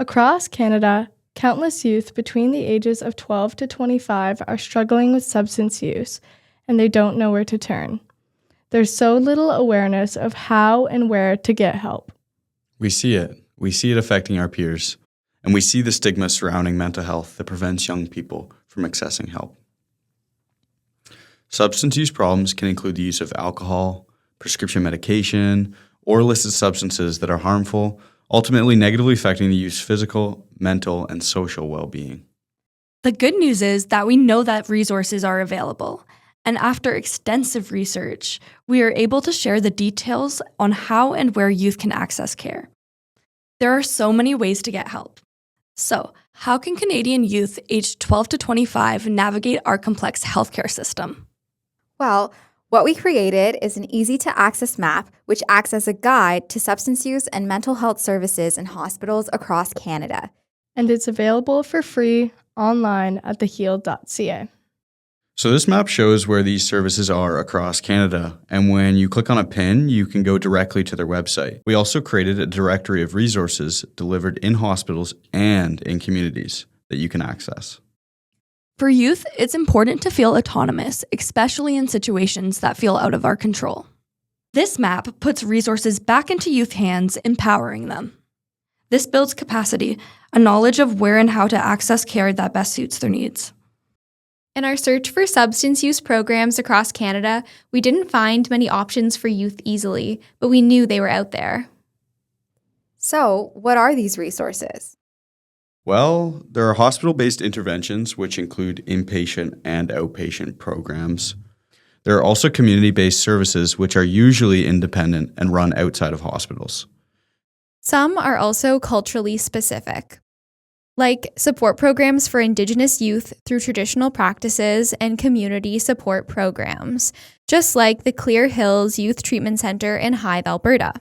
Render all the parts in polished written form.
Across Canada, countless youth between the ages of 12 to 25 are struggling with substance use, and they don't know where to turn. There's so little awareness of how and where to get help. We see it. We see it affecting our peers, and we see the stigma surrounding mental health that prevents young people from accessing help. Substance use problems can include the use of alcohol, prescription medication, or illicit substances that are harmful, ultimately negatively affecting the youth's physical, mental, and social well-being. The good news is that we know that resources are available, and after extensive research, we are able to share the details on how and where youth can access care. There are so many ways to get help. So, how can Canadian youth aged 12 to 25 navigate our complex healthcare system? Well, what we created is an easy-to-access map which acts as a guide to substance use and mental health services in hospitals across Canada. And it's available for free online at theheal.ca. So this map shows where these services are across Canada, and when you click on a pin, you can go directly to their website. We also created a directory of resources delivered in hospitals and in communities that you can access. For youth, it's important to feel autonomous, especially in situations that feel out of our control. This map puts resources back into youth hands, empowering them. This builds capacity, a knowledge of where and how to access care that best suits their needs. In our search for substance use programs across Canada, we didn't find many options for youth easily, but we knew they were out there. So, what are these resources? Well, there are hospital-based interventions, which include inpatient and outpatient programs. There are also community-based services, which are usually independent and run outside of hospitals. Some are also culturally specific, like support programs for Indigenous youth through traditional practices and community support programs, just like the Clear Hills Youth Treatment Centre in Hythe, Alberta.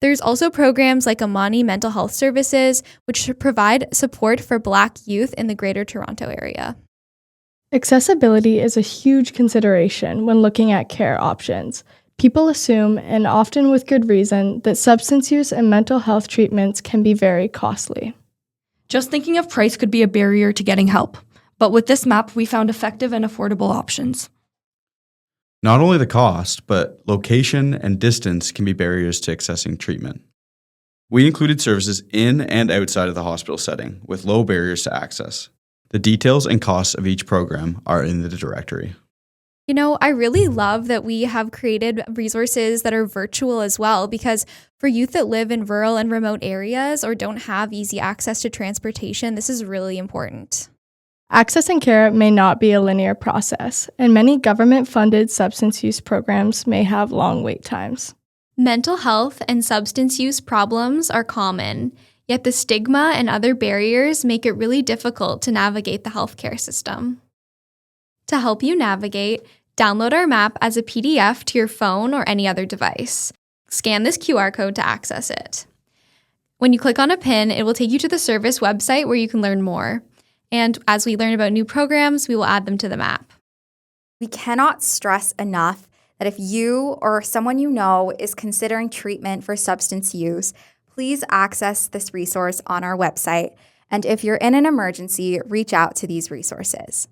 There's also programs like Amani Mental Health Services, which provide support for Black youth in the Greater Toronto Area. Accessibility is a huge consideration when looking at care options. People assume, and often with good reason, that substance use and mental health treatments can be very costly. Just thinking of price could be a barrier to getting help, but with this map, we found effective and affordable options. Not only the cost, but location and distance can be barriers to accessing treatment. We included services in and outside of the hospital setting with low barriers to access. The details and costs of each program are in the directory. You know, I really love that we have created resources that are virtual as well, because for youth that live in rural and remote areas or don't have easy access to transportation, this is really important. Accessing care may not be a linear process, and many government-funded substance use programs may have long wait times. Mental health and substance use problems are common, yet the stigma and other barriers make it really difficult to navigate the healthcare system. To help you navigate, download our map as a PDF to your phone or any other device. Scan this QR code to access it. When you click on a pin, it will take you to the service website where you can learn more. And as we learn about new programs, we will add them to the map. We cannot stress enough that if you or someone you know is considering treatment for substance use, please access this resource on our website. And if you're in an emergency, reach out to these resources.